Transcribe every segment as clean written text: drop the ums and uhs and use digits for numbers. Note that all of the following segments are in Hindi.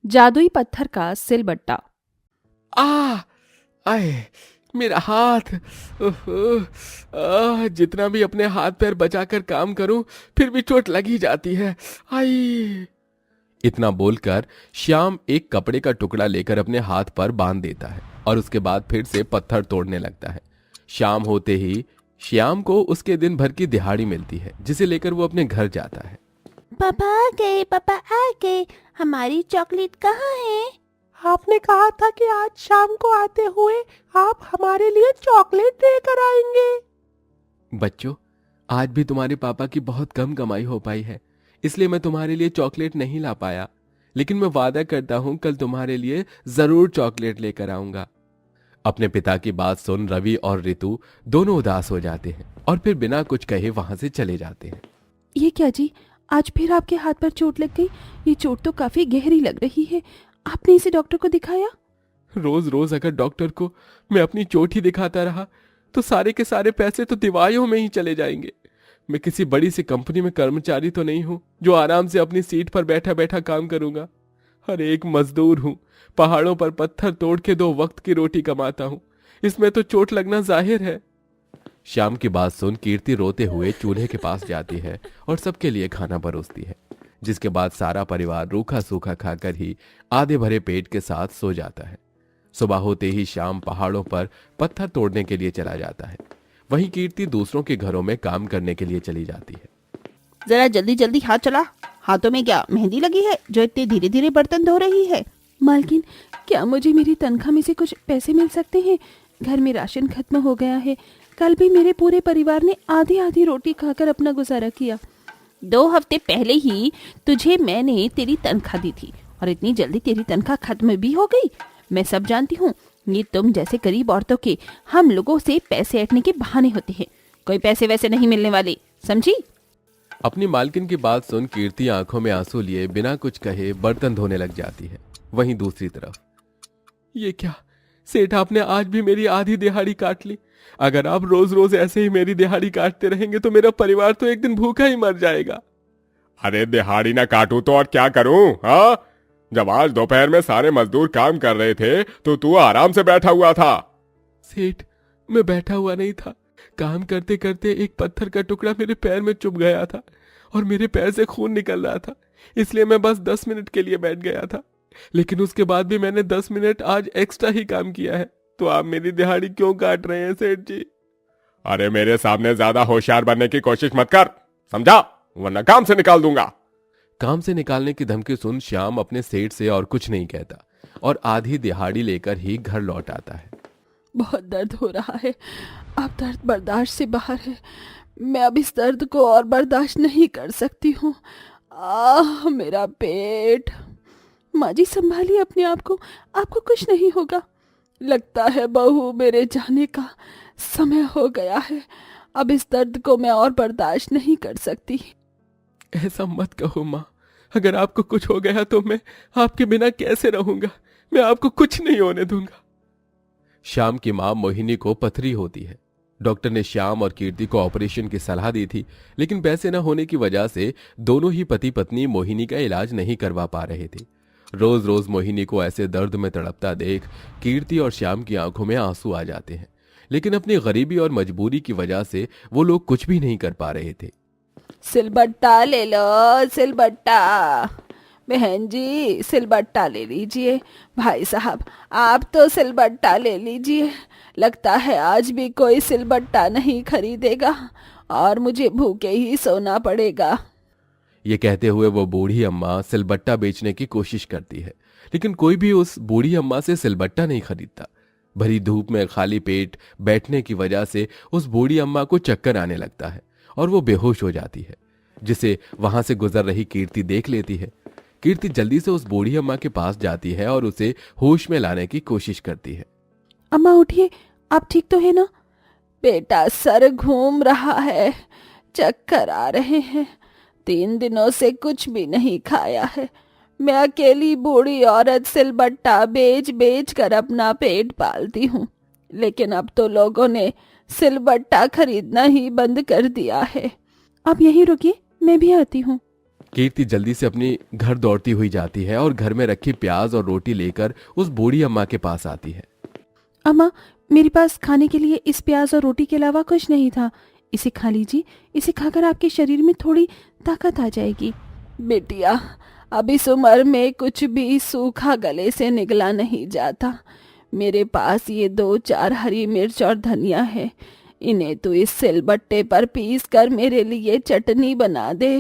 जादुई पत्थर का सिलबट्टा। आ आए मेरा हाथ। जितना भी अपने हाथ पैर बचाकर काम करूं फिर भी चोट लग ही जाती है। आई। इतना बोलकर श्याम एक कपड़े का टुकड़ा लेकर अपने हाथ पर बांध देता है और उसके बाद फिर से पत्थर तोड़ने लगता है। शाम होते ही श्याम को उसके दिन भर की दिहाड़ी मिलती है, जिसे लेकर वो अपने घर जाता है। पापा आ गए, पापा आ गए। हमारी चॉकलेट कहाँ है? आपने कहा था कि आज शाम को आते हुए आप हमारे लिए चॉकलेट लेकर आएंगे। बच्चों, आज भी तुम्हारे पापा की बहुत कम कमाई हो पाई है, इसलिए मैं तुम्हारे लिए चॉकलेट नहीं ला पाया, लेकिन मैं वादा करता हूं कल तुम्हारे लिए जरूर चॉकलेट लेकर आऊंगा। अपने पिता की बात सुन रवि और ऋतु दोनों उदास हो जाते हैं और फिर बिना कुछ कहे वहां से चले जाते हैं। ये क्या जी, आज फिर आपके हाथ पर चोट लग गई? ये चोट तो काफी गहरी लग रही है। आपने इसे डॉक्टर को दिखाया? रोज रोज अगर डॉक्टर को मैं अपनी चोट ही दिखाता रहा तो सारे के सारे पैसे तो दवाइयों में ही चले जाएंगे। मैं किसी बड़ी सी कंपनी में कर्मचारी तो नहीं हूं जो आराम से अपनी सीट पर बैठा बैठा काम करूंगा। हर एक मजदूर हूं, पहाड़ों पर पत्थर तोड़ के 2 वक्त की रोटी कमाता हूं। इसमें तो चोट लगना जाहिर है। शाम की बात सुन कीर्ति रोते हुए चूल्हे के पास जाती है और सबके लिए खाना परोसती है, जिसके बाद सारा परिवार रूखा सूखा खाकर ही आधे भरे पेट के साथ सो जाता है। सुबह होते ही शाम पहाड़ों पर पत्थर तोड़ने के लिए चला जाता है। वहीं कीर्ति दूसरों के घरों में काम करने के लिए चली जाती है। जरा जल्दी जल्दी हाथ चला। हाथों में क्या मेहंदी लगी है जो इतने धीरे धीरे बर्तन धो रही है? मालकिन, क्या मुझे मेरी तनख्वाह में से कुछ पैसे मिल सकते हैं? घर में राशन खत्म हो गया है। कल भी मेरे पूरे परिवार ने आधी आधी रोटी खाकर अपना गुजारा किया। 2 हफ्ते पहले ही तुझे मैंने तेरी तनख्वाह दी थी और इतनी जल्दी तेरी तनख्वाह खत्म भी हो गई? मैं सब जानती हूँ। ये तुम जैसे गरीब औरतों के हम लोगों से पैसे ऐंठने के बहाने होते हैं। कोई पैसे वैसे नहीं मिलने वाले, समझी? अपनी मालकिन की बात सुन कीर्ति आंखों में आंसू लिए बिना कुछ कहे बर्तन धोने लग जाती है। वहीं दूसरी तरफ, ये क्या सेठ, आपने आज भी मेरी आधी दिहाड़ी काट ली। अगर आप रोज रोज ऐसे ही मेरी दिहाड़ी काटते रहेंगे तो मेरा परिवार तो एक दिन भूखा ही मर जाएगा। अरे दिहाड़ी ना काटूं तो और क्या करूं? हाँ, जब आज दोपहर में सारे मजदूर काम कर रहे थे तो तू आराम से बैठा हुआ था। सेठ, मैं बैठा हुआ नहीं था। काम करते करते एक पत्थर का टुकड़ा मेरे पैर में चुभ गया था और मेरे पैर से खून निकल रहा था, इसलिए मैं बस 10 मिनट के लिए बैठ गया था। लेकिन उसके बाद भी मैंने 10 मिनट आज एक्स्ट्रा ही काम किया है। तो आप मेरी दिहाड़ी क्यों काट रहे हैं सेठ जी? अरे मेरे सामने ज्यादा होशियार बनने की कोशिश मत कर, समझा? वरना काम से निकाल दूंगा। काम से निकालने की धमकी सुन श्याम अपने सेठ से और कुछ नहीं कहता और आधी दिहाड़ी लेकर ही घर लौट आता है। बहुत दर्द हो रहा है। अब दर्द बर्दाश्त से बाहर है। मैं अब इस दर्द को और बर्दाश्त नहीं कर सकती हूँ। मेरा पेट। माँ जी, संभालिए अपने आप को, आपको कुछ नहीं होगा। लगता है बहू, मेरे जाने का समय हो गया है। अब इस दर्द को मैं और बर्दाश्त नहीं कर सकती। ऐसा मत कहो माँ, अगर आपको कुछ हो गया तो मैं आपके बिना कैसे रहूंगा? मैं आपको कुछ नहीं होने दूंगा। श्याम की माँ मोहिनी को पथरी होती है। डॉक्टर ने श्याम और कीर्ति को ऑपरेशन की सलाह दी थी, लेकिन पैसे न होने की वजह से दोनों ही पति पत्नी मोहिनी का इलाज नहीं करवा पा रहे थे। रोज रोज मोहिनी को ऐसे दर्द में तड़पता देख कीर्ति और श्याम की आंखों में आंसू आ जाते हैं, लेकिन अपनी गरीबी और मजबूरी की वजह से वो लोग कुछ भी नहीं कर पा रहे थे। सिलबट्टा ले लो, सिलबट्टा। बहन जी, सिलबट्टा ले लीजिए। भाई साहब, आप तो सिलबट्टा ले लीजिए। लगता है आज भी कोई सिलबट्टा नहीं खरीदेगा और मुझे भूखे ही सोना पड़ेगा। ये कहते हुए वो बूढ़ी अम्मा सिलबट्टा बेचने की कोशिश करती है, लेकिन कोई भी उस बूढ़ी अम्मा से सिलबट्टा नहीं खरीदता। भरी धूप में खाली पेट बैठने की वजह से उस बूढ़ी अम्मा को चक्कर आने लगता है और वो बेहोश हो जाती है, जिसे वहां से गुजर रही कीर्ति देख लेती है। कीर्ति जल्दी से उस बूढ़ी अम्मा के पास जाती है और उसे होश में लाने की कोशिश करती है। अम्मा उठिए, आप ठीक तो है ना? बेटा, सर घूम रहा है, चक्कर आ रहे हैं। 3 दिनों से कुछ भी नहीं खाया है। मैं अकेली बूढ़ी औरत सिलबट्टा बेच बेच कर अपना पेट पालती हूँ, लेकिन अब तो लोगों ने सिलबट्टा खरीदना ही बंद कर दिया है। आप यहीं रुकिए, मैं भी आती हूँ। कीर्ति जल्दी से अपनी घर दौड़ती हुई जाती है और घर में रखी प्याज और रोटी लेकर उस बूढ़ी अम्मा के पास आती है। अम्मा, मेरे पास खाने के लिए इस प्याज और रोटी के अलावा कुछ नहीं था। इसे खा लीजिए, इसे खाकर आपके शरीर में थोड़ी ताकत आ जाएगी। बिटिया, अब इस उम्र में कुछ भी सूखा गले से निकला नहीं जाता। मेरे पास ये 2-4 हरी मिर्च और धनिया है, इन्हें तू इस सिलबट्टे पर पीस कर मेरे लिए चटनी बना दे।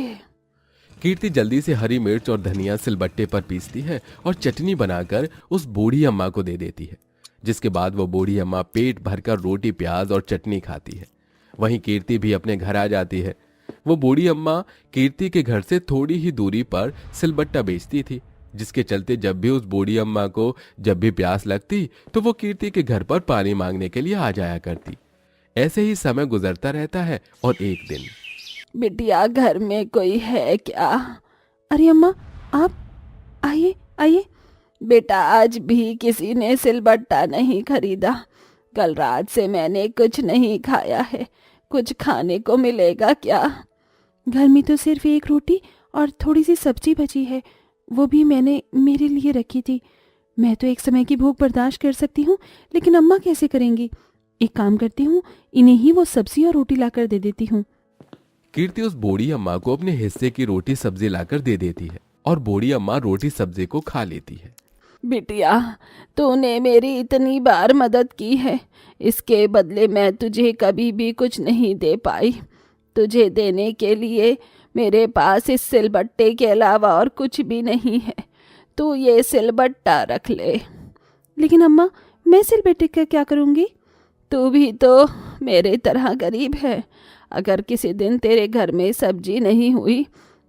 कीर्ति जल्दी से हरी मिर्च और धनिया सिलबट्टे पर पीसती है और चटनी बनाकर उस बूढ़ी अम्मा को दे देती है, जिसके बाद वो बूढ़ी अम्मा पेट भरकर रोटी प्याज और चटनी खाती है। वहीं कीर्ति भी अपने घर आ जाती है। वो बूढ़ी अम्मा कीर्ति के घर से थोड़ी ही दूरी पर सिलबट्टा बेचती थी, जिसके चलते जब भी उस बूढ़ी अम्मा को जब भी प्यास लगती तो वो कीर्ति के घर पर पानी मांगने के लिए आ जाया करती। ऐसे ही समय गुजरता रहता है और एक दिन, बिटिया, घर में कोई है क्या? अरे अम्मा, आप आइए आइए। बेटा, आज भी किसी ने सिलबट्टा नहीं खरीदा। कल रात से मैंने कुछ नहीं खाया है, कुछ खाने को मिलेगा क्या? घर में तो सिर्फ एक रोटी और थोड़ी सी सब्जी बची है, वो भी मैंने मेरे लिए रखी थी। मैं तो एक समय की भूख बर्दाश्त कर सकती हूँ, लेकिन अम्मा कैसे करेंगी? एक काम करती हूँ, इन्हें ही वो सब्जी और रोटी लाकर दे देती हूँ। कीर्ति उस बूढ़ी अम्मा को अपने हिस्से की रोटी सब्जी लाकर दे देती है और बूढ़ी अम्मा रोटी सब्जी को खा लेती है। बिटिया, तूने मेरी इतनी बार मदद की है, इसके बदले मैं तुझे कभी भी कुछ नहीं दे पाई। तुझे देने के लिए मेरे पास इस सिलबट्टे के अलावा और कुछ भी नहीं है। तू ये सिलबट्टा रख ले। लेकिन अम्मा, मैं सिलबट्टे का क्या करूँगी? तू भी तो मेरे तरह गरीब है। अगर किसी दिन तेरे घर में सब्जी नहीं हुई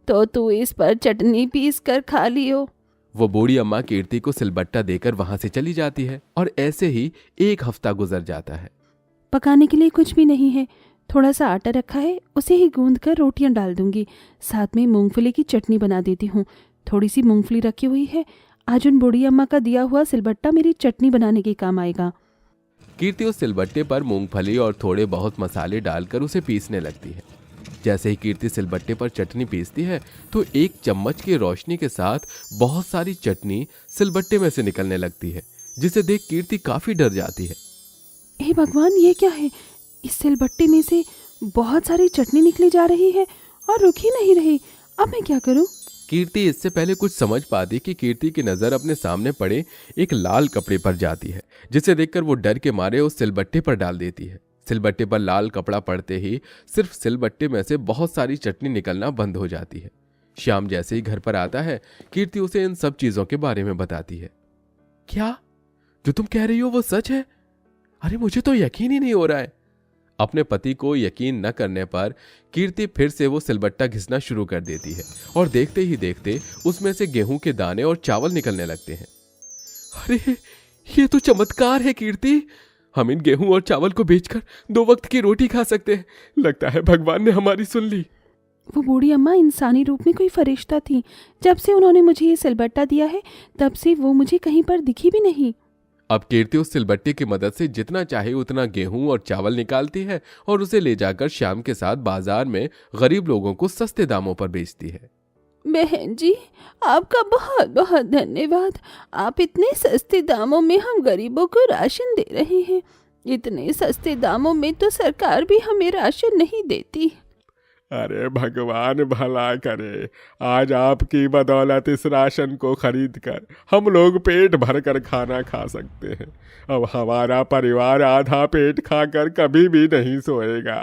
तो तू इस पर चटनी पीस कर खा लियो। वो बूढ़ी अम्मा कीर्ति को सिलबट्टा देकर वहां से चली जाती है और ऐसे ही एक हफ्ता गुजर जाता है। पकाने के लिए कुछ भी नहीं है, थोड़ा सा आटा रखा है, उसे ही गूंद कर रोटियां डाल दूंगी। साथ में मूंगफली की चटनी बना देती हूँ। थोड़ी सी मूंगफली रखी हुई है, आज उन बूढ़ी अम्मा का दिया हुआ सिलबट्टा मेरी चटनी बनाने के काम आएगा। कीर्ति उस सिलबट्टे पर मूंगफली और थोड़े बहुत मसाले डालकर उसे पीसने लगती है। जैसे ही कीर्ति सिलबट्टे पर चटनी पीसती है तो एक चम्मच की रोशनी के साथ बहुत सारी चटनी सिलबट्टे में से निकलने लगती है, जिसे देख कीर्ति काफी डर जाती है। हे भगवान, ये क्या है? इस सिलबट्टे में से बहुत सारी चटनी निकली जा रही है और रुक ही नहीं रही। अब मैं क्या करूं? कीर्ति इससे पहले कुछ समझ पाती कि कीर्ति की नजर अपने सामने पड़े एक लाल कपड़े पर जाती है, जिसे देखकर वो डर के मारे उस सिलबट्टे पर डाल देती है। सिलबट्टे पर लाल कपड़ा पड़ते ही सिर्फ सिलबट्टे में से बहुत सारी चटनी निकलना बंद हो जाती है। श्याम जैसे ही घर पर आता है, कीर्ति उसे इन सब चीजों के बारे में बताती है। क्या जो तुम कह रही हो वो सच है? अरे मुझे तो यकीन ही नहीं हो रहा है। अपने पति को यकीन न करने पर कीर्ति फिर से वो सिलबट्टा घिसना शुरू कर देती है और देखते ही देखते उसमें से गेहूं के दाने और चावल निकलने लगते हैं। अरे ये तो चमत्कार है कीर्ति, हम इन गेहूं और चावल को बेचकर 2 वक्त की रोटी खा सकते हैं। लगता है भगवान ने हमारी सुन ली। वो बूढ़ी अम्मा इंसानी रूप में कोई फरिश्ता थी। जब से उन्होंने मुझे ये सिलबट्टा दिया है तब से वो मुझे कहीं पर दिखी भी नहीं। अब कीर्ति उस सिलबट्टे की मदद से जितना चाहे उतना गेहूं और चावल निकालती है और उसे ले जाकर श्याम के साथ बाजार में गरीब लोगों को सस्ते दामों पर बेचती है। बहन जी, आपका बहुत बहुत धन्यवाद। आप इतने सस्ते दामों में हम गरीबों को राशन दे रहे हैं। इतने सस्ते दामों में तो सरकार भी हमें राशन नहीं देती। अरे भगवान भला करे, आज आपकी बदौलत इस राशन को खरीद कर हम लोग पेट भर कर खाना खा सकते हैं। अब हमारा परिवार आधा पेट खाकर कभी भी नहीं सोएगा।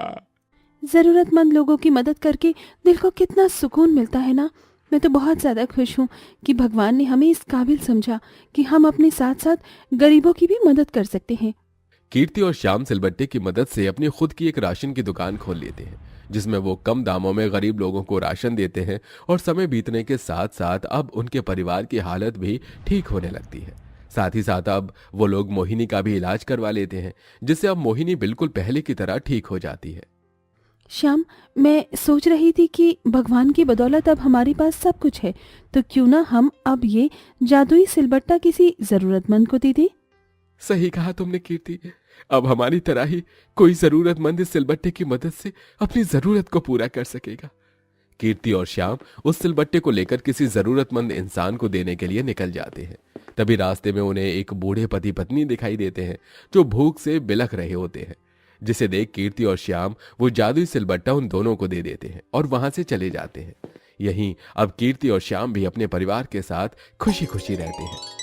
ज़रूरतमंद लोगों की मदद करके दिल को कितना सुकून मिलता है ना। मैं तो बहुत ज़्यादा खुश हूँ कि भगवान ने हमें इस काबिल समझा कि हम अपने साथ साथ गरीबों की भी मदद कर सकते हैं। कीर्ति और श्याम सिलबट्टे की मदद से अपनी खुद की एक राशन की दुकान खोल लेते हैं, जिसमें वो कम दामों में गरीब लोगों को राशन देते हैं और समय बीतने के साथ साथ अब उनके परिवार की हालत भी ठीक होने लगती है। साथ ही साथ अब वो लोग मोहिनी का भी इलाज करवा लेते हैं, जिससे अब मोहिनी बिल्कुल पहले की तरह ठीक हो जाती है। श्याम, मैं सोच रही थी कि भगवान की बदौलत अब हमारे पास सब कुछ है, तो क्यों ना हम अब ये जादुई सिलबट्टा किसी जरूरतमंद को दे दें। सही कहा तुमने कीर्ति, अब हमारी तरह ही कोई जरूरतमंद इस सिलबट्टे की मदद से अपनी जरूरत को पूरा कर सकेगा। कीर्ति और श्याम उस सिलबट्टे को लेकर किसी जरूरतमंद इंसान को देने के लिए निकल जाते हैं। तभी रास्ते में उन्हें एक बूढ़े पति पत्नी दिखाई देते हैं जो भूख से बिलख रहे होते हैं, जिसे देख कीर्ति और श्याम वो जादुई सिलबट्टा उन दोनों को दे देते हैं और वहां से चले जाते हैं। यहीं अब कीर्ति और श्याम भी अपने परिवार के साथ खुशी खुशी रहते हैं।